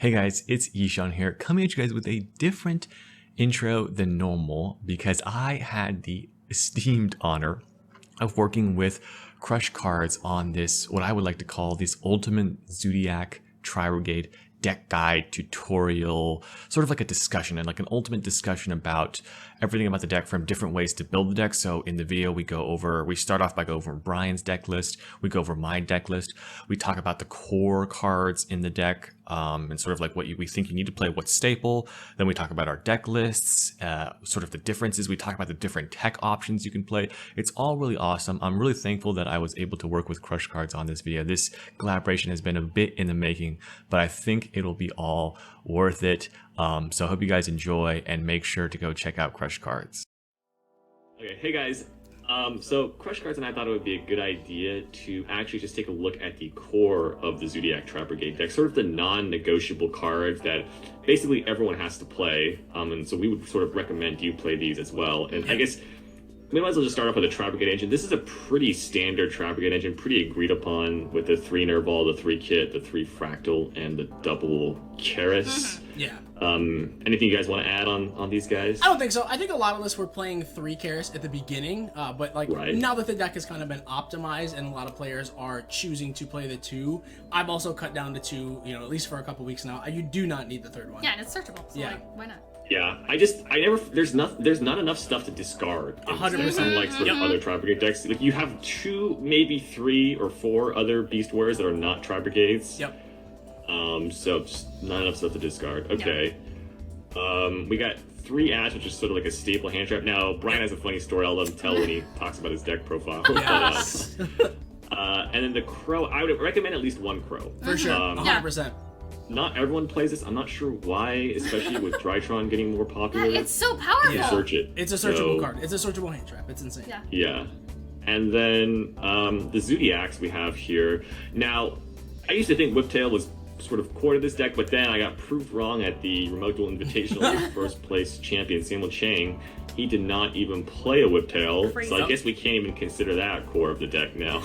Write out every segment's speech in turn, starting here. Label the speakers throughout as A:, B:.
A: Hey guys, it's Yishan here, coming at you guys with a different intro than normal because I had the esteemed honor of working with Crush Cards on this, what I would like to call this ultimate Zoodiac Tri-Brigade deck guide tutorial, sort of like a discussion and like an ultimate discussion about everything about the deck from different ways to build the deck. So in the video, we start off by going over Bryan's deck list, we go over my deck list, we talk about the core cards in the deck, and sort of like what we think you need to play, what's staple. Then we talk about our deck lists, sort of the differences. We talk about the different tech options you can play. It's all really awesome. I'm really thankful that I was able to work with Crush Cards on this video. This collaboration has been a bit in the making, but I think it'll be all worth it. So I hope you guys enjoy and make sure to go check out Crush Cards.
B: Okay, hey guys. So Crush Cards and I thought it would be a good idea to actually just take a look at the core of the Zoodiac Tri-Brigade deck, sort of the non-negotiable cards that basically everyone has to play. And so we would sort of recommend you play these as well. And I guess we might as well just start off with the Tri-Brigade engine. This is a pretty standard Tri-Brigade engine, pretty agreed upon with the 3 Nerve Ball, the 3 Kit, the 3 Fractal, and the double Karis.
C: Yeah.
B: Anything you guys want to add on these guys?
C: I don't think so. I think a lot of us were playing 3 Karis at the beginning, but like now that the deck has kind of been optimized and a lot of players are choosing to play the 2, I've also cut down to 2, at least for a couple weeks now. You do not need the 3rd one.
D: Yeah, and it's searchable, so like, why not?
B: Yeah, there's not enough stuff to discard.
C: 100%.
B: Unlike sort of other Tri-Brigade decks, like you have 2, maybe 3 or 4 other Beast Warriors that are not Tri-Brigades.
C: Yep.
B: So just not enough stuff to discard. Okay. We got 3 Ash, which is sort of like a staple hand trap. Now, Bryan has a funny story I'll let him tell when he talks about his deck profile.
C: Yes.
B: And then the Crow, I would recommend at least 1 Crow.
C: For sure, 100%.
B: Not everyone plays this. I'm not sure why, especially with Drytron getting more popular.
D: Yeah, it's so powerful.
B: You search it.
C: It's a searchable card. It's a searchable hand trap. It's insane.
B: Yeah. And then the Zoodiacs we have here. Now, I used to think Whiptail was sort of core to this deck, but then I got proved wrong at the Remote Duel Invitational with first place champion Samuel Chang. He did not even play a Whiptail, so I guess we can't even consider that core of the deck now.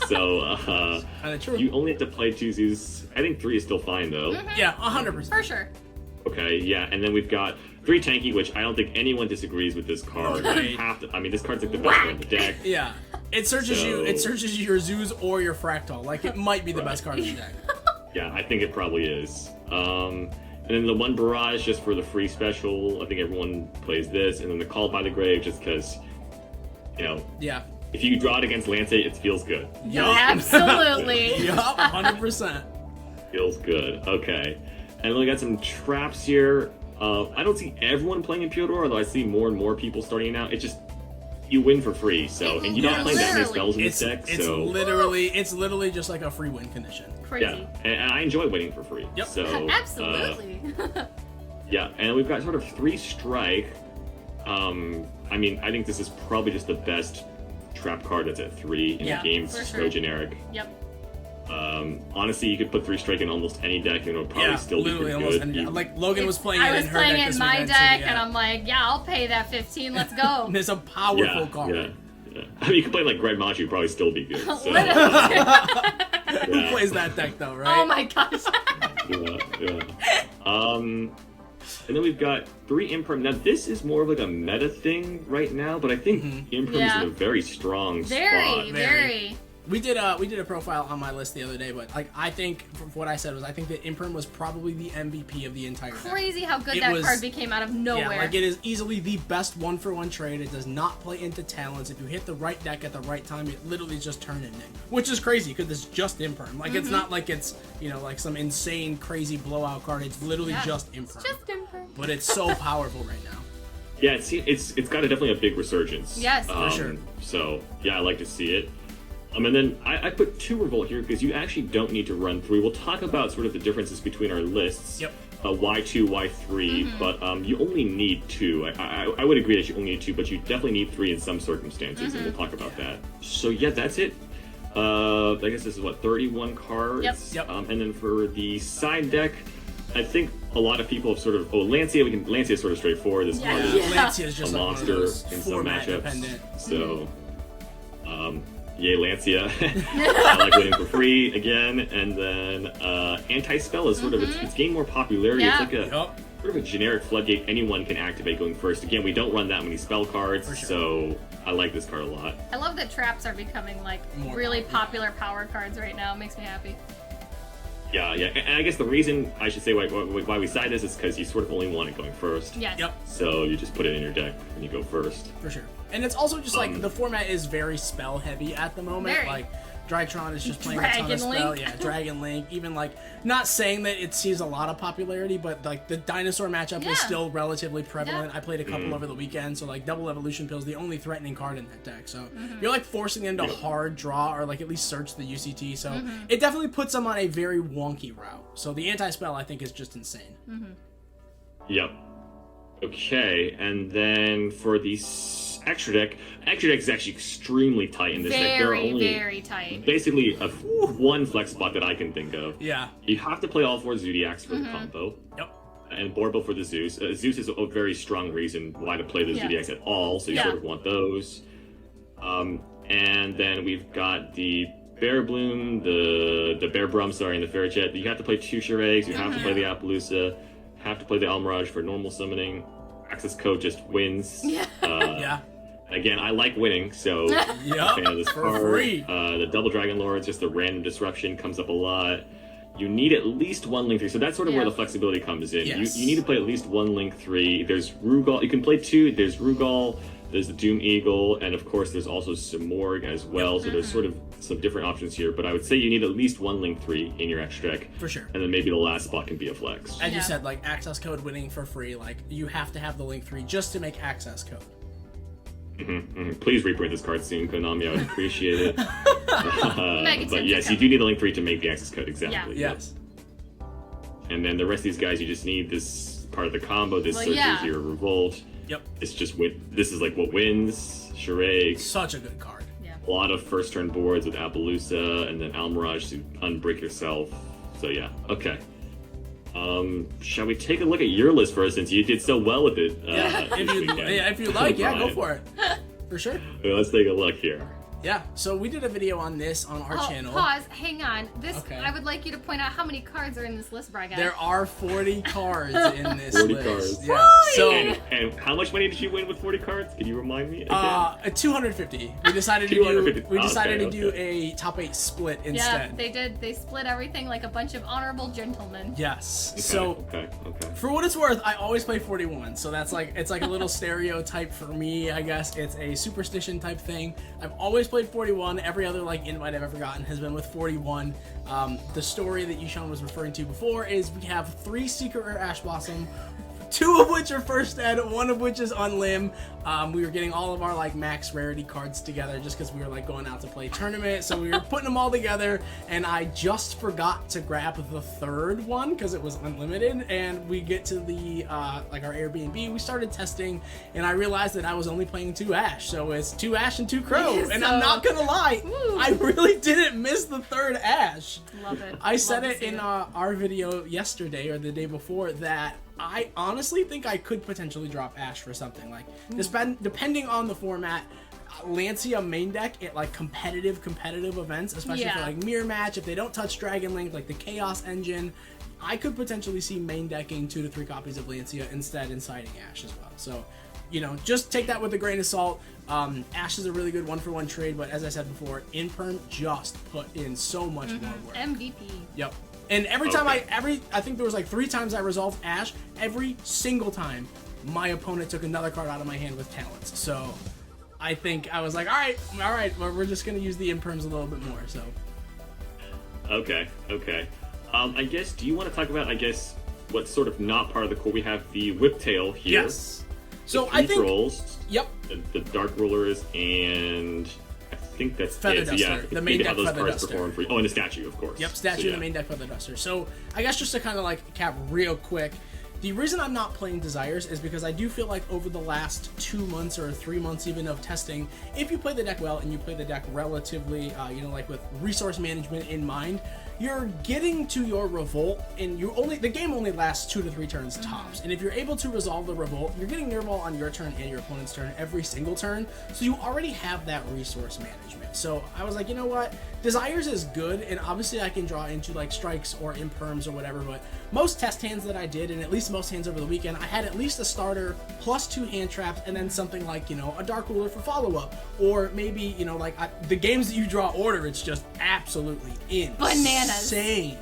B: So you only have to play 2 Zoos. I think 3 is still fine though.
C: Yeah, 100%.
D: For sure.
B: Okay, yeah, and then we've got 3 Tanky, which I don't think anyone disagrees with this card. This card's like the best card in the deck.
C: Yeah, it searches your Zoos or your Fractal. Like it might be the best card in the deck.
B: Yeah, I think it probably is. And then the 1 Barrage just for the free special. I think everyone plays this. And then the Called by the Grave just because,
C: Yeah.
B: If you draw it against Lancet, it feels good.
D: Yeah, absolutely.
C: Yup, 100%.
B: Feels good. Okay. And then we got some traps here. I don't see everyone playing Impudor, although I see more and more people starting out. It's just, you win for free, and you're not playing that many spells in this deck,
C: it's literally just like a free win condition.
D: Crazy.
B: Yeah, and I enjoy winning for free.
C: Yep.
B: So,
D: absolutely.
B: Yeah, and we've got sort of 3 Strike. I think this is probably just the best trap card that's at 3 in the game. It's so generic.
D: Yep.
B: Honestly, you could put 3 Strike in almost any deck and it'll probably still be pretty good.
C: Like Logan was playing it in her deck.
D: I was playing it in my deck, and I'm like, yeah, I'll pay that 15. Let's go.
C: It's a powerful card.
B: Yeah. I mean, you could play like Greg Machi, probably still be good. So.
C: Who plays that deck though, right?
D: Oh my gosh.
B: And then we've got 3 Imperm. Now this is more of like a meta thing right now, but I think Imperm is in a very strong spot.
D: Very.
C: We did a profile on my list the other day, but like I think what I said was I think that Imperm was probably the MVP of the entire deck.
D: Crazy how good that card became out of nowhere.
C: Yeah, like it is easily the best 1-for-1 trade. It does not play into talents. If you hit the right deck at the right time, it literally just turns into, which is crazy because it's just Imperm. Like it's not like it's like some insane crazy blowout card. It's literally just Imperm.
D: It's just Imperm.
C: But it's so powerful right now.
B: Yeah, it's got definitely a big resurgence.
D: Yes,
C: for sure.
B: So yeah, I like to see it. And then I put 2 Revolt here because you actually don't need to run 3. We'll talk about sort of the differences between our lists.
C: Yep.
B: Y2, Y3, but you only need 2. I would agree that you only need 2, but you definitely need 3 in some circumstances, and we'll talk about that. So yeah, that's it. I guess this is 31 cards.
C: Yep.
B: And then for the side deck, I think a lot of people have sort of Lancia. Lancia is sort of straightforward. This card is
C: Lancia is just
B: a monster in some
C: format
B: matchups.
C: dependent.
B: So. yay Lancia. I like winning for free again, and then anti-spell is sort of it's gained more popularity.
D: Yeah.
B: It's like a sort of a generic floodgate anyone can activate going first. Again, we don't run that many spell cards, so I like this card a lot.
D: I love that traps are becoming like really popular power cards right now. It makes me happy.
B: Yeah, and I guess the reason I should say why we side this is because you sort of only want it going first.
D: Yes.
C: Yep.
B: So you just put it in your deck when you go first.
C: For sure. And it's also just like the format is very spell heavy at the moment.
D: Very.
C: Like Dragtron is just playing a ton of spell.
D: Link.
C: Yeah, Dragon Link. Even like not saying that it sees a lot of popularity, but like the dinosaur matchup is still relatively prevalent.
D: Yeah.
C: I played a couple over the weekend, so like Double Evolution Pill is the only threatening card in that deck. So you're like forcing them to hard draw or like at least search the UCT. So it definitely puts them on a very wonky route. So the anti-spell I think is just insane.
B: Yep. Okay, and then for the extra deck is actually extremely tight in this deck. There are only
D: very tight.
B: basically one flex spot that I can think of.
C: Yeah.
B: You have to play all 4 Zoodiacs for the combo.
C: Yep.
B: And Borbo for the Zeus. Zeus is a very strong reason why to play the Zoodiacs at all, so you sort of want those. And then we've got the Bear Bloom, the Bear Brum, and the Ferrojet. You have to play 2 Shurags, you have to play the Appaloosa, have to play the Almirage for normal summoning. Access code just wins.
C: Yeah.
B: Again, I like winning, so I'm a fan of this card.
C: Free.
B: The Double Dragon Lords, just the random disruption comes up a lot. You need at least 1 Link 3, so that's sort of where the flexibility comes in.
C: Yes.
B: You need to play at least 1 Link 3. There's Rugal, you can play 2, there's Rugal, there's the Doom Eagle, and of course there's also Simorg as well, so there's sort of some different options here, but I would say you need at least 1 Link 3 in your extra deck.
C: For sure.
B: And then maybe the last spot can be a flex.
C: As you said, like access code winning for free, like you have to have the Link 3 just to make access code.
B: Please reprint this card soon, Konami. I would appreciate it.
D: Mega
B: But yes, you do need a Link 3 to make the access code, exactly.
C: Yeah.
B: Yep.
C: Yes.
B: And then the rest of these guys, you just need this part of the combo, this Surges, your Revolt.
C: Yep.
B: It's just this is like what wins. Shuraig.
C: Such a good card.
D: Yeah.
B: A lot of first turn boards with Appaloosa and then Almirage to unbreak yourself. So yeah, okay. Shall we take a look at your list first, since you did so well with it?
C: If you like, go for it. For sure.
B: Okay, let's take a look here.
C: Yeah, so we did a video on this on our channel.
D: Pause, hang on.
C: Okay.
D: I would like you to point out how many cards are in this list, Bryan.
C: There are 40 cards in this
B: 40
C: list.
B: cards.
C: Yeah. So
B: And how much money did you win with 40 cards? Can you remind me again?
C: 250. We decided to
B: 250.
C: do a top 8 split instead.
D: Yeah, they did. They split everything like a bunch of honorable gentlemen.
C: Yes.
B: Okay,
C: So
B: okay.
C: for what it's worth, I always play 41. So that's like it's like a little stereotype for me, I guess. It's a superstition type thing. I've always played 41. Every other like invite I've ever gotten has been with 41. The story that Yishan was referring to before is we have 3 Secret Rare Ash Blossom, 2 of which are first ed, 1 of which is on limb. We were getting all of our like max rarity cards together just because we were like going out to play tournament, so we were putting them all together, and I just forgot to grab the 3rd one because it was unlimited. And we get to the like our Airbnb, we started testing, and I realized that I was only playing 2 Ash, so it's 2 Ash and 2 Crow. And I'm not gonna lie, I really didn't miss the 3rd Ash.
D: Love it.
C: I said it in our video yesterday or the day before that I honestly think I could potentially drop Ash for something like this, depending on the format. Lancia main deck at like competitive events, especially for like mirror match, if they don't touch Dragon Link, like the Chaos Engine, I could potentially see main decking 2 to 3 copies of Lancia instead and siding Ash as well. So, you know, just take that with a grain of salt. Ash is a really good 1-for-1 trade, but as I said before, Imperm just put in so much more work.
D: MVP.
C: Yep. And every time I think there was like 3 times I resolved Ash, every single time my opponent took another card out of my hand with talents. So I think I was like, all right, well, we're just gonna use the Imperms a little bit more. So
B: Okay. I guess, do you want to talk about, what's sort of not part of the core? We have the Whiptail here.
C: yes. So
B: I think trolls.
C: Yep.
B: The Dark Rulers, and I think that's
C: Feather
B: it. So
C: Duster,
B: yeah,
C: the main
B: they
C: deck
B: have those
C: Feather
B: cards
C: Duster.
B: perform for. Oh, and the statue, of course.
C: Yep, statue
B: So,
C: in the main deck for the Duster. So I guess just to kind of like cap real quick, the reason I'm not playing Desires is because I do feel like over the last 2 months or 3 months even of testing, if you play the deck well and you play the deck relatively, like with resource management in mind, you're getting to your revolt, and the game only lasts 2 to 3 turns tops. And if you're able to resolve the revolt, you're getting Nerval on your turn and your opponent's turn every single turn. So you already have that resource management. So I was like, you know what? Desires is good, and obviously I can draw into like strikes or imperms or whatever, but most test hands that I did, and at least most hands over the weekend, I had at least a starter plus 2 hand traps, and then something like, you know, a Dark Ruler for follow-up, or maybe, you know, like the games that you draw order, it's just absolutely insane.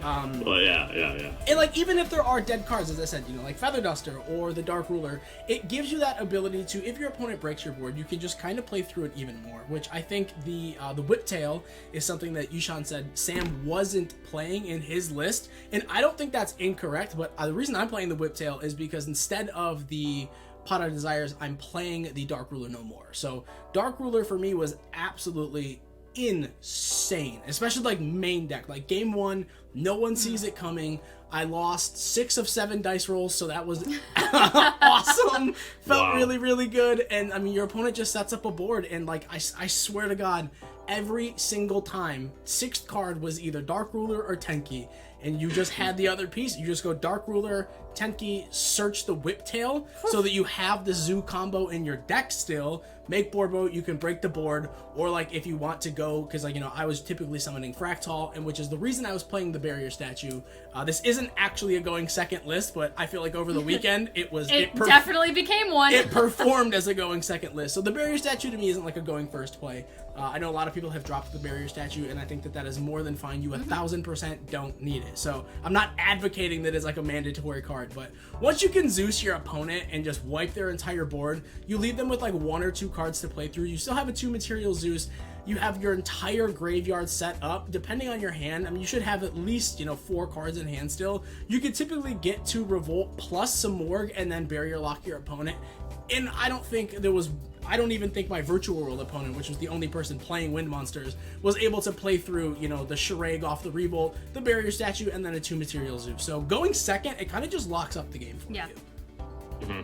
B: Well, yeah.
C: And like, even if there are dead cards, as I said, you know, like Feather Duster or the Dark Ruler, it gives you that ability to, if your opponent breaks your board, you can just kind of play through it even more, which I think the Whiptail is something that Yishan said Sam wasn't playing in his list, and I don't think that's incorrect, but the reason I'm playing the Whiptail is because instead of the Pot of Desires, I'm playing the Dark Ruler no more. So Dark Ruler for me was absolutely insane, especially like main deck. Like game 1, no one sees it coming. I lost 6 of 7 dice rolls, so that was awesome. Felt really good. And I mean, your opponent just sets up a board, and like I swear to God, every single time 6th card was either Dark Ruler or Tenki, and you just had the other piece. You just go Dark Ruler, Tenki, search the Whiptail, so that you have the Zoo combo in your deck still. Make board vote, you can break the board, or like if you want to go, because like, you know, I was typically summoning Fractal, and which is the reason I was playing the Barrier Statue. This isn't actually a going second list, but I feel like over the weekend it
D: definitely became one.
C: It performed as a going second list. So the Barrier Statue to me isn't like a going first play. I know a lot of people have dropped the Barrier Statue, and I think that is more than fine. You 1000% don't need it. So I'm not advocating that it's like a mandatory card, but once you can Zeus your opponent and just wipe their entire board, you leave them with like 1 or 2 cards to play through. You still have a 2 material Zeus. You have your entire graveyard set up. Depending on your hand, I mean, you should have at least, you know, 4 cards in hand still. You could typically get to Revolt plus some Morgue and then Barrier Lock your opponent. And I don't even think my Virtual World opponent, which was the only person playing Wind Monsters, was able to play through, you know, the Charade off the Revolt, the Barrier Statue, and then a 2 material Zeus. So going second, it kind of just locks up the game for you.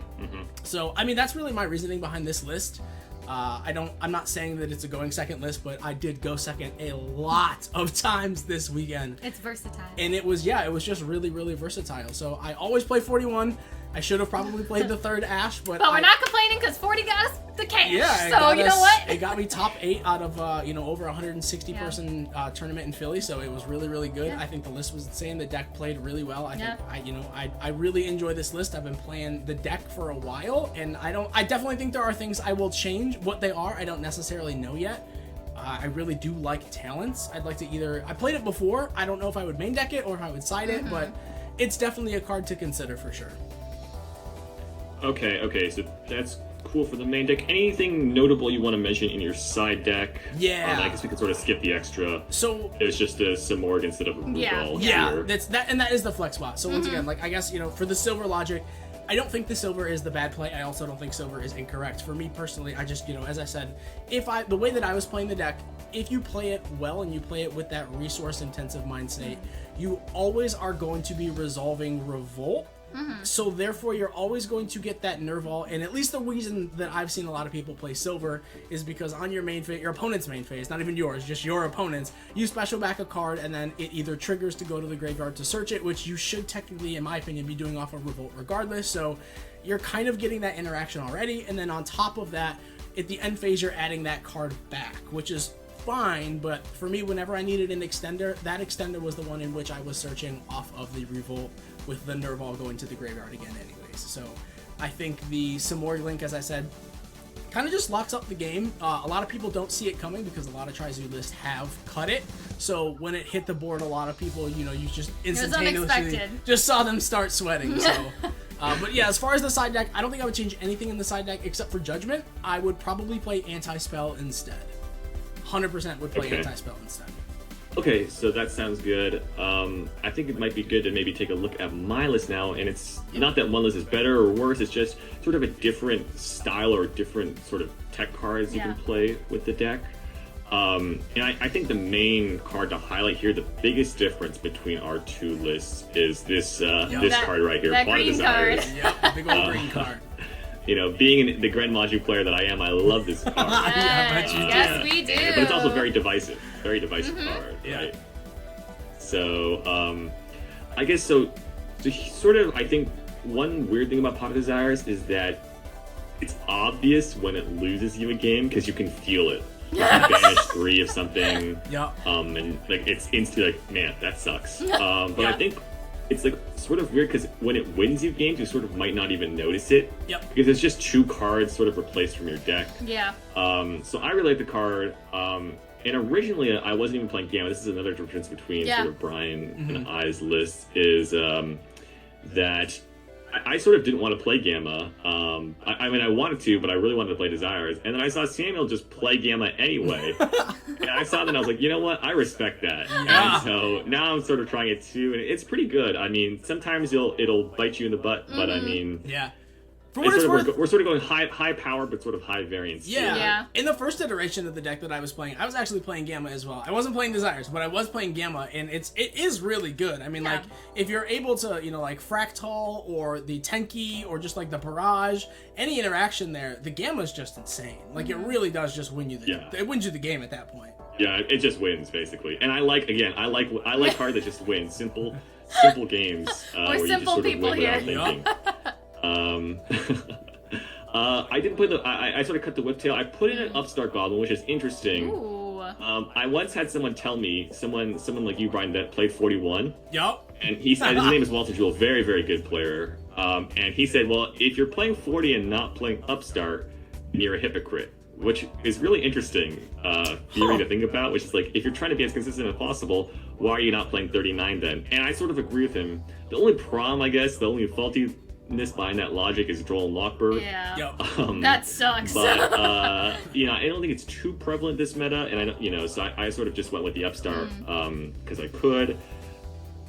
C: So, I mean, that's really my reasoning behind this list. I'm not saying that it's a going second list, but I did go second a lot of times this weekend.
D: It's versatile.
C: And it was just really versatile. So I always play 41. I should have probably played the 3rd Ash, but
D: we're not complaining because 40 got us the cash.
C: Yeah,
D: so you know what?
C: It got me top 8 out of you know, over 160 person tournament in Philly, so it was really good. I think the list was insane. The deck played really well. I think I really enjoy this list. I've been playing the deck for a while, and I definitely think there are things I will change. What they are, I don't necessarily know yet. I really do like talents. I'd like to I played it before. I don't know if I would main deck it or if I would side it, but it's definitely a card to consider for sure.
B: Okay, so that's cool for the main deck. Anything notable you want to mention in your side deck?
C: Yeah.
B: I guess we could sort of skip the extra.
C: So
B: it was just a Simorg instead of a Regal.
C: Yeah, that is the flex spot. So once again, like, I guess, you know, for the silver logic, I don't think the silver is the bad play. I also don't think silver is incorrect. For me personally, I just, you know, as I said, the way that I was playing the deck, if you play it well and you play it with that resource intensive mind state, you always are going to be resolving Revolt. So therefore, you're always going to get that Nerval, and at least the reason that I've seen a lot of people play Silver is because on your main phase, your opponent's main phase, not even yours, just your opponent's, you special back a card, and then it either triggers to go to the graveyard to search it, which you should technically, in my opinion, be doing off of Revolt regardless. So you're kind of getting that interaction already, and then on top of that, at the end phase, you're adding that card back, which is fine, but for me, whenever I needed an extender, that extender was the one in which I was searching off of the Revolt with the Nerval going to the graveyard again anyways. So I think the Simorg Link, as I said, kind of just locks up the game. A lot of people don't see it coming because a lot of Tri-Zoo lists have cut it. So when it hit the board, a lot of people, you know, you just instantaneously just saw them start sweating. So, but yeah, as far as the side deck, I don't think I would change anything in the side deck except for Judgment. I would probably play Anti-Spell instead. 100% would play Anti-Spell instead.
B: Okay, so that sounds good. I think it might be good to maybe take a look at my list now, and it's not that one list is better or worse, it's just sort of a different style or different sort of tech cards you can play with the deck. And I think the main card to highlight here, the biggest difference between our two lists is this card right here,
D: that
B: Pot of
D: green
B: Desires.
D: card.
C: Yep, the big old green card.
B: You know, being the Grand Maju player that I am, I love this card.
C: Yeah, I bet you do.
D: Yes, we do.
B: But it's also very divisive card, right? So I guess so. To sort of, I think one weird thing about Pot of Desires is that it's obvious when it loses you a game because you can feel it. You banish 3 of something.
C: Yeah.
B: And like it's instantly like, man, that sucks. But I think it's like sort of weird because when it wins you games, you sort of might not even notice it.
C: Yep.
B: Because it's just 2 cards sort of replaced from your deck.
D: Yeah.
B: So I really like the card. And originally I wasn't even playing Gamma. This is another difference between sort of Bryan and I's list is that I sort of didn't want to play Gamma. I mean, I wanted to, but I really wanted to play Desires. And then I saw Samuel just play Gamma anyway. And I saw that and I was like, you know what? I respect that.
C: Yeah.
B: And so now I'm sort of trying it too. And it's pretty good. I mean, sometimes it'll bite you in the butt, but I mean...
C: Yeah. For what it's worth,
B: we're sort of going high power, but sort of high variance.
C: Yeah. In the first iteration of the deck that I was playing, I was actually playing Gamma as well. I wasn't playing Desires, but I was playing Gamma, and it is really good. I mean, like, if you're able to, like Fractal or the Tenki or just like the Barrage, any interaction there, the Gamma is just insane. Like, it really does just win you it wins you the game at that point.
B: Yeah, it just wins basically. And I like cards that just win. Simple games
D: We're
B: where you just
D: simple
B: sort of
D: people
B: win
D: here.
B: without thinking. I didn't put I sort of cut the whiptail. I put in an Upstart Goblin, which is interesting.
D: Ooh.
B: I once had someone tell me, someone like you, Brian, that played 41.
C: Yup.
B: And he said, his name is Walter Jewell, very, very good player. And he said, well, if you're playing 40 and not playing Upstart, then you're a hypocrite. Which is really interesting theory to think about, which is like, if you're trying to be as consistent as possible, why are you not playing 39 then? And I sort of agree with him. The only problem, I guess, the only faultiness behind that logic is Droll and Lockbird.
D: Yeah.
C: Yep.
D: That sucks.
B: But, I don't think it's too prevalent this meta, and so I sort of just went with the Upstart because I could.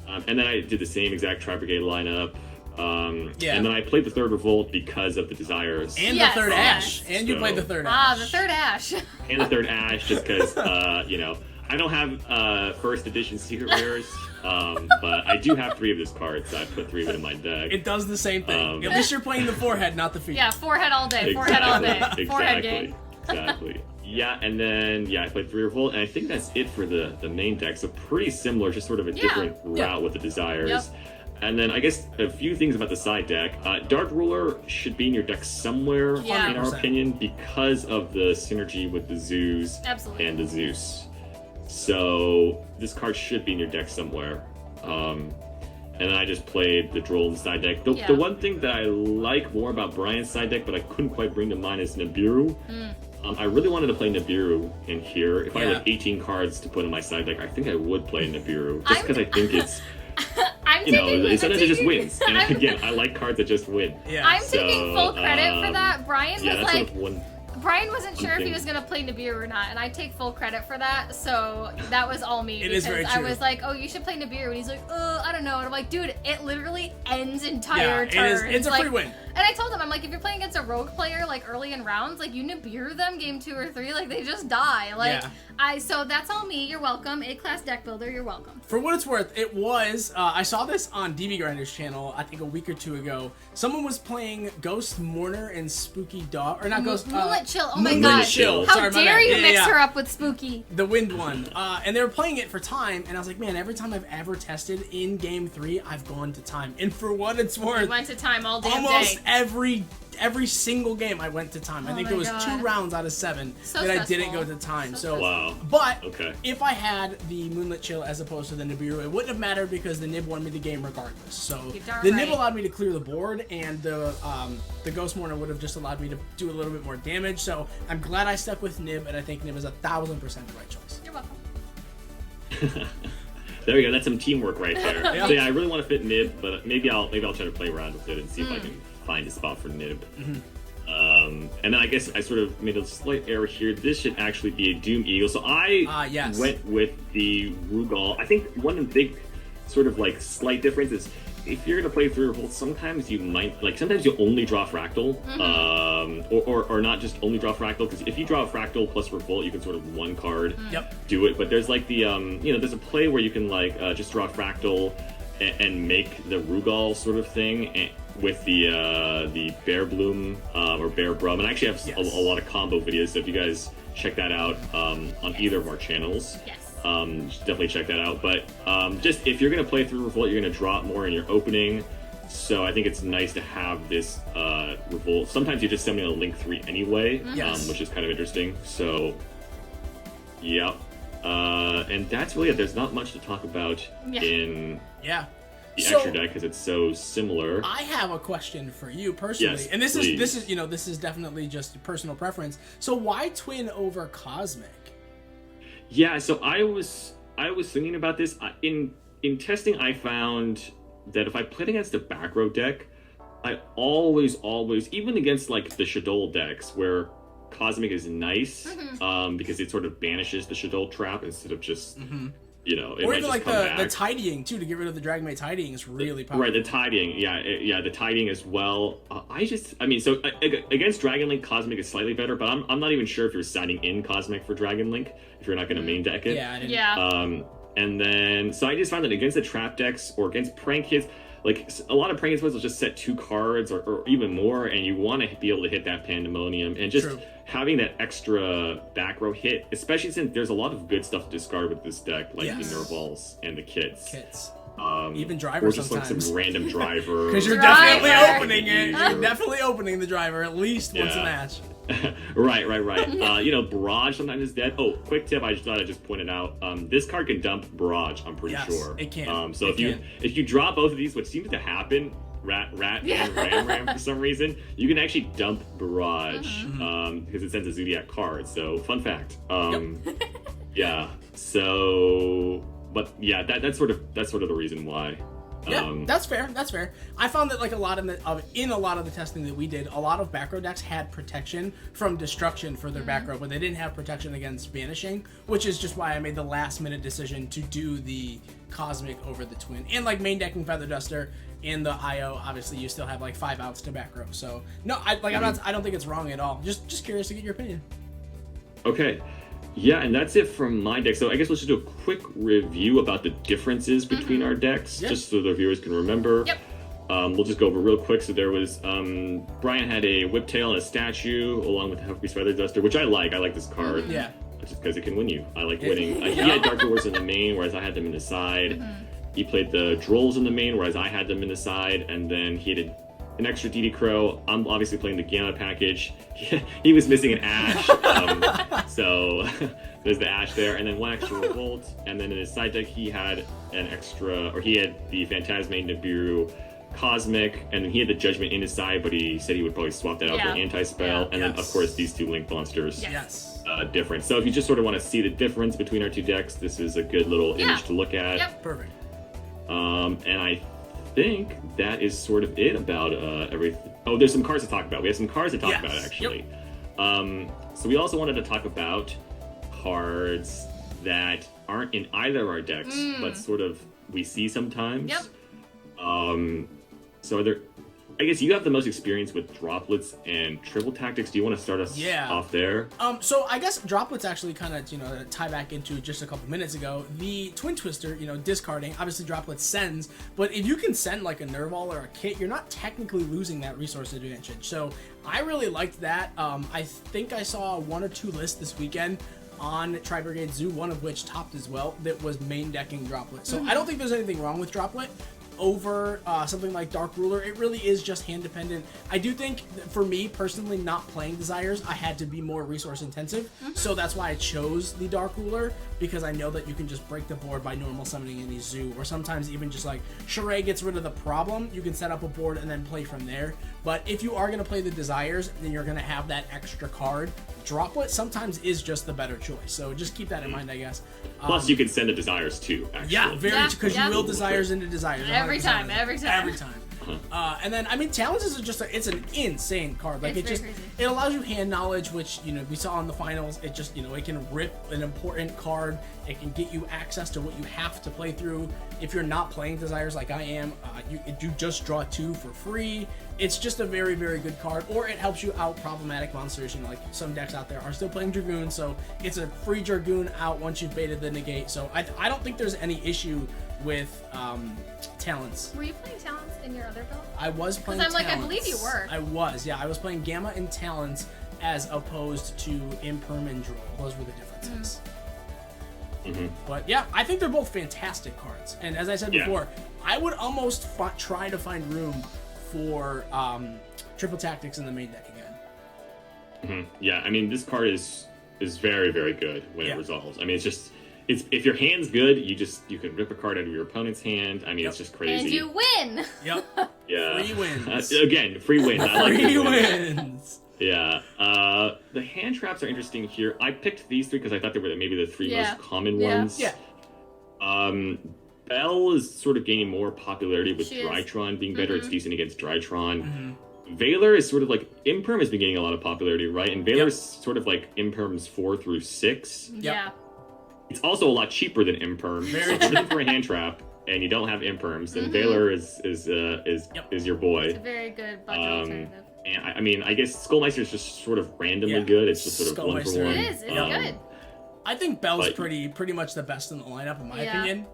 B: And then I did the same exact Tri-Brigade lineup. And then I played the third Revolt because of the Desires.
C: And the third Ash. And you played the third Ash.
D: The third Ash.
B: And the third Ash, just because, I don't have first edition secret rares, but I do have 3 of this card, so I put 3 of it in my deck.
C: It does the same thing. At least you're playing the forehead, not the feet.
D: Yeah, forehead all day. Forehead all day. Forehead gang.
B: Exactly. Yeah, and then, I played 3 Revolt, and I think that's it for the main deck. So pretty similar, just sort of a different route with the Desires.
D: Yep.
B: And then I guess a few things about the side deck. Dark Ruler should be in your deck somewhere, in our
C: 100%.
B: opinion, because of the synergy with the Zoos and the Zeus. So this card should be in your deck somewhere. And then I just played the Droll in the side deck. The one thing that I like more about Bryan's side deck, but I couldn't quite bring to mind, is Nibiru. I really wanted to play Nibiru in here. If I had like 18 cards to put in my side deck, I think I would play Nibiru. Just because I think it's... sometimes it just wins. And again, I like cards that just win.
C: Yeah.
D: I'm taking full credit for that. Bryan was like...
B: Sort of one
D: Brian wasn't sure if he was gonna play Nibiru or not, and I take full credit for that. So that was all me.
C: It is very true.
D: I was like, "Oh, you should play Nibiru," and he's like, I don't know." And I'm like, "Dude, it literally ends entire turns."
C: It's a free win.
D: And I told him, I'm like, if you're playing against a rogue player like early in rounds, like you Nibiru them game 2 or 3, like they just die. Like so that's all me. You're welcome. A-class deck builder. You're welcome.
C: For what it's worth, it was. I saw this on DB Grinder's channel. I think a week or 2 ago. Someone was playing Ghost Mourner and Spooky Dog, or not Ghost.
D: Moonlit Chill. Oh my
C: Moonlit
D: god.
C: Chill.
D: How
C: Sorry, my
D: dare
C: bad.
D: you
C: Yeah,
D: mix
C: yeah.
D: her up with Spooky?
C: The wind one. And they were playing it for time, and I was like, man, every time I've ever tested in game 3, I've gone to time. And for what it's worth,
D: We went to time all damn
C: almost
D: day.
C: every single game I went to time. I think
D: my
C: there was
D: God.
C: 2 rounds out of 7
D: So
C: that I didn't
D: stressful.
C: go to time.
D: So
C: So,
B: Wow.
C: but
B: Okay.
C: if I had the Moonlit Chill as opposed to the Nibiru, it wouldn't have mattered because the Nib won me the game regardless. So
D: You're darn
C: the Nib
D: right.
C: allowed me to clear the board, and the Ghost Mourner would have just allowed me to do a little bit more damage. So I'm glad I stuck with Nib, and I think Nib is 1000% the right choice.
D: You're welcome.
B: There we go. That's some teamwork right there.
C: Yeah.
B: So I really want to fit Nib, but maybe I'll try to play around with it and see if I can find a spot for Nib. And then I guess I sort of made a slight error here. This should actually be a Doom Eagle. So I
C: yes.
B: went with the Rugal. I think one of the big sort of like slight difference is if you're gonna play through Revolt, sometimes you might sometimes you only draw Fractal, or not just only draw Fractal, because if you draw a Fractal plus Revolt, you can sort of one card do it. But there's like the there's a play where you can just draw Fractal and make the Rugal sort of thing with the Bear Bloom or Bear Brum, and I actually have a lot of combo videos. So if you guys check that out on either of our channels.
D: Yes.
B: You should definitely check that out. But just if you're going to play through Revolt, you're going to drop more in your opening. So I think it's nice to have this Revolt. Sometimes you're just sending a Link 3 anyway, which is kind of interesting. So, yeah. And that's really it. There's not much to talk about in the extra deck because it's so similar.
C: I have a question for you personally,
B: yes,
C: and this
B: please.
C: is this is definitely just personal preference. So why Twin over Cosmic?
B: Yeah, so I was thinking about this in testing. I found that if I played against a back row deck, I always, even against like the Shadol decks where Cosmic is nice, because it sort of banishes the Shadol trap instead of just, you know, it
C: Or
B: might
C: even
B: just
C: like
B: come
C: the
B: back.
C: tidying too, to get rid of the Dragonmate tidying is really powerful.
B: Right, the tidying, the tidying as well. So against Dragon Link, Cosmic is slightly better, but I'm not even sure if you're signing in Cosmic for Dragon Link if you're not going to main deck it.
C: Yeah, I didn't.
B: And then, so I just found that against the trap decks or against prank hits, like a lot of prank hits will just set 2 cards or even more, and you want to be able to hit that Pandemonium. And just having that extra back row hit, especially since there's a lot of good stuff to discard with this deck, like the Nervals and the kits.
C: Even driver
B: or just
C: sometimes.
B: like some random driver.
C: Because you're definitely opening it. You're definitely opening the driver at least once a match.
B: Right. Barrage sometimes is dead. Oh, quick tip! I just thought I just pointed out. This card can dump Barrage. I'm pretty sure
C: it can.
B: So if you drop both of these, which seems to happen, Rat and Ram for some reason, you can actually dump Barrage because it sends a Zoodiac card. So fun fact. Yeah. So, but yeah, that's sort of the reason why.
C: Yeah, that's fair. I found that like in a lot of the testing that we did, a lot of back row decks had protection from destruction for their back row, but they didn't have protection against banishing, which is just why I made the last minute decision to do the Cosmic over the Twin. And like main decking Feather Duster in the IO, obviously you still have like 5 outs to back row. So no, I don't think it's wrong at all. Just curious to get your opinion.
B: Okay. Yeah, and that's it from my deck. So I guess let's just do a quick review about the differences between our decks, just so the viewers can remember.
D: Yep.
B: We'll just go over real quick. So there was, Bryan had a Whiptail and a statue, along with the Huffbeast Feather Duster, which I like. I like this card.
C: Yeah.
B: Just because it can win you. I like winning. He had Dark Dwarves in the main, whereas I had them in the side. He played the Drolls in the main, whereas I had them in the side. And then he had an extra DD Crow. I'm obviously playing the Gamma package. He was missing an Ash, so there's the Ash there, and then 1 extra Revolt. And then in his side deck, he had he had the Phantasme Nibiru Cosmic, and then he had the Judgment in his side, but he said he would probably swap that out for Anti-Spell. And then, of course, these 2 Link Monsters. Different. So if you just sort of want to see the difference between our 2 decks, this is a good little image to look at.
D: Yep.
C: Perfect.
B: And I think that is sort of it about everything. Oh, there's some cards to talk about. We have some cards to talk about, actually. So we also wanted to talk about cards that aren't in either of our decks, but sort of we see sometimes. So are there... I guess you have the most experience with droplets and triple tactics. Do you want to start us off there?
C: So I guess droplets actually kind of, tie back into just a couple minutes ago. The Twin Twister, discarding, obviously droplets sends, but if you can send like a Nerval or a Kit, you're not technically losing that resource advantage. So I really liked that. I think I saw 1 or 2 lists this weekend on Tri-Brigade Zoo, one of which topped as well, that was main decking droplet. So I don't think there's anything wrong with droplet over something like Dark Ruler. It really is just hand dependent. I do think for me personally, not playing Desires, I had to be more resource intensive, so that's why I chose the Dark Ruler, because I know that you can just break the board by normal summoning any Zoo, or sometimes even just like Charade gets rid of the problem, you can set up a board and then play from there. But if you are going to play the Desires, then you're going to have that extra card. Droplet sometimes is just the better choice, so just keep that in mind, I guess.
B: Plus, you can send the Desires too, actually.
C: Yeah, because you will Desires into Desires.
D: Every time.
C: And then, Talents is just it's an insane card. Like,
D: it's
C: it allows you hand knowledge, which, we saw in the finals. It just, it can rip an important card. It can get you access to what you have to play through. If you're not playing Desires like I am, you just draw 2 for free. It's just a very, very good card. Or it helps you out problematic monsters. Like some decks out there are still playing Dragoon, so it's a free Dragoon out once you've baited the negate. So I don't think there's any issue with Talents.
D: Were you playing Talents in your other build?
C: I was playing
D: Talents.
C: Talents.
D: I believe you were.
C: I was, yeah. I was playing Gamma and Talents as opposed to Imperm and Droll. Those were the differences. But yeah, I think they're both fantastic cards. And as I said before, I would almost try to find room for triple tactics in the main deck again.
B: Yeah, I mean, this card is very, very good when it resolves. I mean, it's if your hand's good, you can rip a card out of your opponent's hand. I mean, it's just crazy.
D: And you win.
C: Yep.
B: Yeah.
C: Free wins.
B: Again, free wins. I like
C: Free
B: wins. Yeah. The hand traps are interesting here. I picked these three because I thought they were maybe the three most common ones.
C: Yeah.
B: Belle is sort of gaining more popularity with
D: She
B: Drytron being better. It's decent against Drytron. Valor is sort of like Imperm has been getting a lot of popularity, right? And Valor is sort of like Imperm's 4 through 6.
D: Yeah.
B: It's also a lot cheaper than Imperm. So if you're looking for a hand trap and you don't have Imperms, then Valor is your boy.
D: It's a very good budget alternative.
B: And I mean, I guess Skullmeister is just sort of randomly good. It's just sort of one for one.
D: It is. It's good.
C: I think Belle's pretty much the best in the lineup, in my opinion.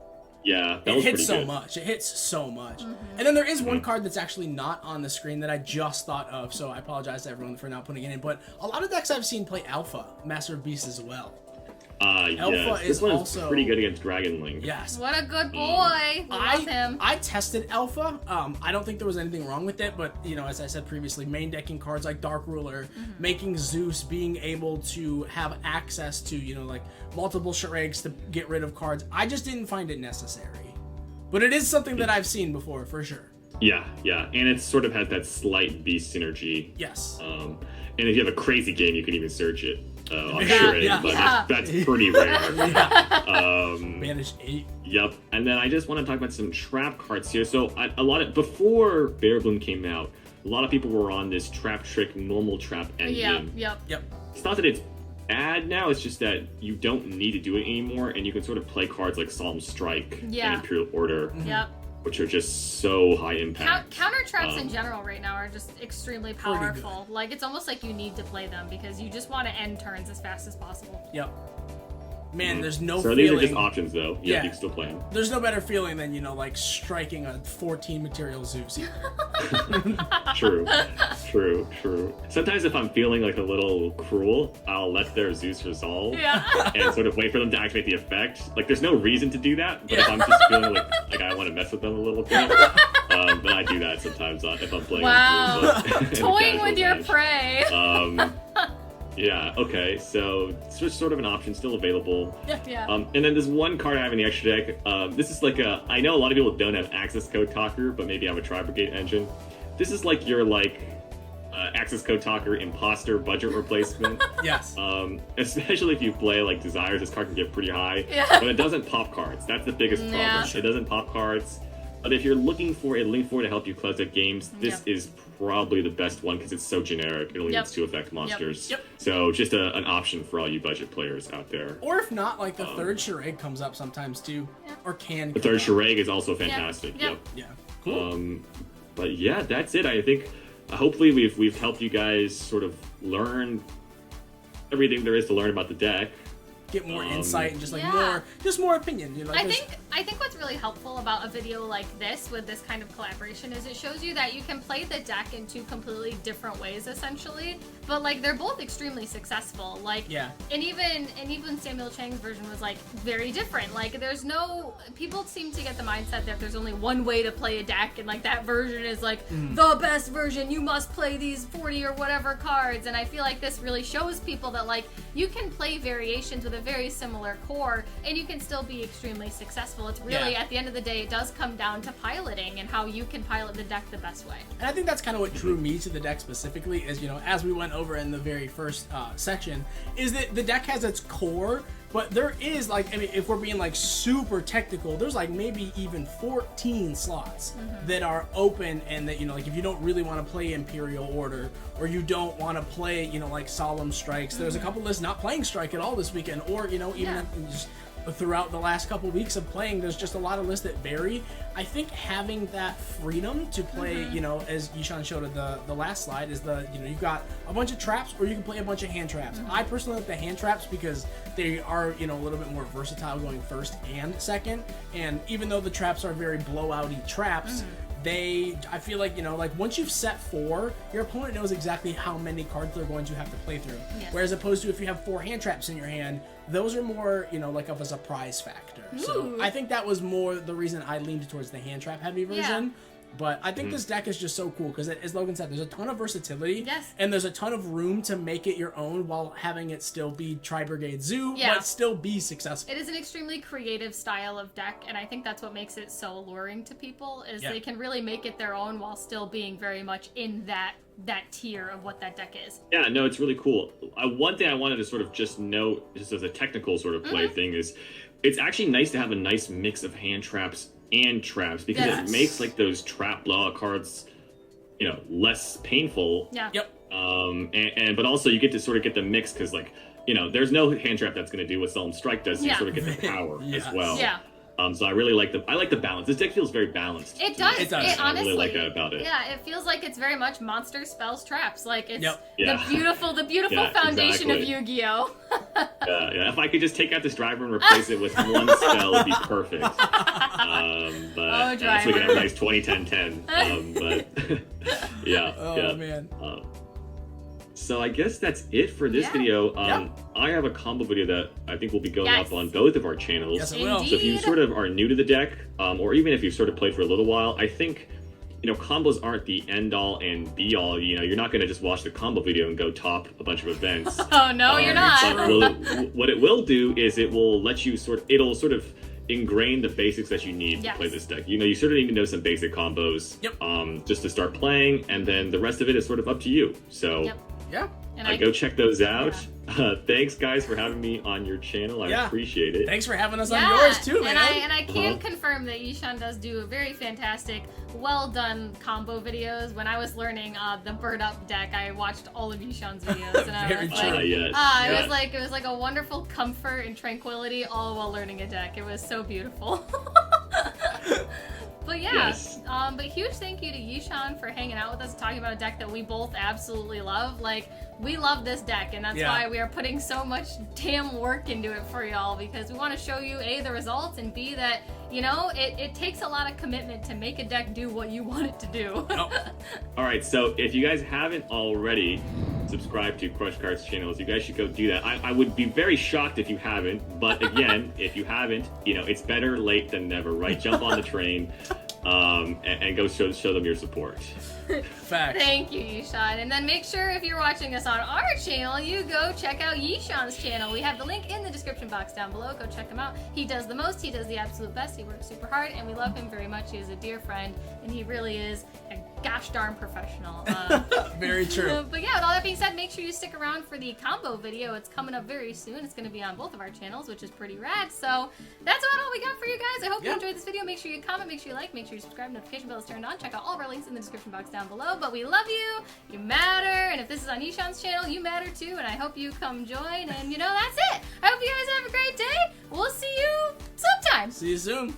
B: Yeah,
C: it hits so much. It hits so much. And then there is one card that's actually not on the screen that I just thought of, so I apologize to everyone for not putting it in. But a lot of decks I've seen play Alpha, Master of Beasts as well.
B: Alpha is also pretty good against Dragonling.
C: Yes.
D: What a good boy. Love him.
C: I tested Alpha. I don't think there was anything wrong with it, but you know, as I said previously, main decking cards like Dark Ruler, making Zeus, being able to have access to, you know, like multiple charades to get rid of cards. I just didn't find it necessary. But it is something that I've seen before, for sure.
B: Yeah, and it sort of has that slight beast synergy.
C: Yes.
B: And if you have a crazy game, you can even search it. I'm sure that's pretty rare.
C: Banish 8.
B: Yep. And then I just want to talk about some trap cards here. So before Bear Bloom came out, a lot of people were on this trap trick normal trap engine.
D: Yep.
B: It's not that it's bad now, it's just that you don't need to do it anymore, and you can sort of play cards like Solemn Strike and Imperial Order.
D: Yep.
B: Which are just so high impact.
D: Counter traps in general right now are just extremely powerful. Like, it's almost like you need to play them because you just want to end turns as fast as possible.
C: Yep. Man, there's no
B: feeling.
C: These
B: are just options, though. Yeah, you can still play them.
C: There's no better feeling than, you know, like striking a 14 material Zeus.
B: True. Sometimes if I'm feeling like a little cruel, I'll let their Zeus resolve and sort of wait for them to activate the effect. Like, there's no reason to do that, but if I'm just feeling like I want to mess with them a little bit, then I do that sometimes if I'm playing.
D: Wow. Toying with your prey.
B: Yeah, okay, so it's just sort of an option, still available.
D: Yeah.
B: And then there's one card I have in the extra deck. This is like I know a lot of people don't have access code talker, but maybe have a Tri-Brigade engine. This is like your access code talker imposter budget replacement.
C: Yes.
B: Especially if you play like Desires, this card can get pretty high. Yeah. But it doesn't pop cards. That's the biggest problem. Yeah. It doesn't pop cards. But if you're looking for a link for to help you close out games, this is probably the best one because it's so generic. It only needs 2 effect monsters. Yep. So just an option for all you budget players out there.
C: Or if not, like the third charade comes up sometimes too, or can.
B: The third charade is also fantastic.
C: Yeah. Cool.
B: But yeah, that's it. I think hopefully we've helped you guys sort of learn everything there is to learn about the deck.
C: Get more insight and just more opinion. You know,
D: I think what's really helpful about a video like this with this kind of collaboration is it shows you that you can play the deck in 2 completely different ways essentially, but like they're both extremely successful. Like and even Samuel Chang's version was like very different. Like people seem to get the mindset that there's only one way to play a deck and like that version is like the best version. You must play these 40 or whatever cards, and I feel like this really shows people that like you can play variations with a very similar core and you can still be extremely successful. It's really at the end of the day it does come down to piloting and how you can pilot the deck the best way.
C: And I think that's kind of what drew me to the deck specifically is, you know, as we went over in the very first section, is that the deck has its core, but there is like, I mean, if we're being like super technical, there's like maybe even 14 slots that are open, and that, you know, like if you don't really want to play Imperial Order or you don't want to play, you know, like Solemn Strikes, there's a couple lists not playing Strike at all this weekend, or, you know, even just throughout the last couple weeks of playing, there's just a lot of lists that vary. I think having that freedom to play, you know, as Yishan showed at the last slide, is you've got a bunch of traps or you can play a bunch of hand traps. I personally like the hand traps because they are, you know, a little bit more versatile going first and second, and even though the traps are very blowouty traps, I feel like, like once you've set 4, your opponent knows exactly how many cards they're going to have to play through. Yes. Whereas opposed to if you have 4 hand traps in your hand, those are more, like of a surprise factor. Ooh. So I think that was more the reason I leaned towards the hand trap heavy version. Yeah. But I think this deck is just so cool because, as Logan said, there's a ton of versatility.
D: Yes.
C: And there's a ton of room to make it your own while having it still be Tri-Brigade Zoo, but still be successful.
D: It is an extremely creative style of deck, and I think that's what makes it so alluring to people, is they can really make it their own while still being very much in that tier of what that deck is.
B: Yeah, no, it's really cool. One thing I wanted to sort of just note, just as a technical sort of play thing, is it's actually nice to have a nice mix of hand traps and traps, because it makes like those trap blowout cards, less painful.
D: Yeah.
C: Yep.
B: And but also you get to sort of get the mix, because like, there's no hand trap that's going to do what Solemn Strike does. So you sort of get the power as well.
D: Yeah.
B: So I really like the balance. This deck feels very balanced.
D: It does. It honestly,
B: I really like that about it.
D: Yeah, it feels like it's very much monster spells traps. Like it's the beautiful foundation of Yu-Gi-Oh.
B: Yeah. If I could just take out this driver and replace it with one spell, it'd be perfect. But so we can have a nice 20-10-10. But yeah.
C: Oh man.
B: So I guess that's it for this video. I have a combo video that I think will be going up on both of our channels.
C: Yes, it will.
B: So if you sort of are new to the deck, or even if you've sort of played for a little while, I think, combos aren't the end-all and be-all. You're not going to just watch the combo video and go top a bunch of events.
D: Oh, no, you're not.
B: What it will do is it will let you it'll sort of ingrain the basics that you need to play this deck. You sort of need to know some basic combos just to start playing, and then the rest of it is sort of up to you. So
C: yeah.
B: And go check those out. Yeah. Thanks, guys, for having me on your channel. I appreciate it.
C: Thanks for having us on yours, too, man.
D: And I can confirm that Yishan does do a very fantastic, well-done combo videos. When I was learning the Bird Up deck, I watched all of Yishan's videos. And I was like, it was like a wonderful comfort and tranquility all while learning a deck. It was so beautiful. But but huge thank you to Yishan for hanging out with us, talking about a deck that we both absolutely love. Like, we love this deck, and that's why we are putting so much damn work into it for y'all, because we want to show you, A, the results, and B, that, it takes a lot of commitment to make a deck do what you want it to do.
B: All right, so if you guys haven't already subscribed to Crush Cards channels, you guys should go do that. I would be very shocked if you haven't, but again, if you haven't, it's better late than never, right? Jump on the train and go show them your support.
C: Facts.
D: Thank you, Yishan. And then make sure if you're watching us on our channel, you go check out Yishan's channel. We have the link in the description box down below. Go check him out. He does the most. He does the absolute best. He works super hard, and we love him very much. He is a dear friend, and he really is a gosh darn professional.
C: Very true.
D: But yeah, with all that being said, make sure you stick around for the combo video. It's coming up very soon. It's going to be on both of our channels, which is pretty rad. So that's about all we got for you guys. I hope you enjoyed this video. Make sure you comment, make sure you like, make sure you subscribe, notification bell is turned on. Check out all of our links in the description box down below. But we love you. You matter. And if this is on Yishan's channel, you matter too. And I hope you come join. And that's it. I hope you guys have a great day. We'll see you sometime.
C: See you soon.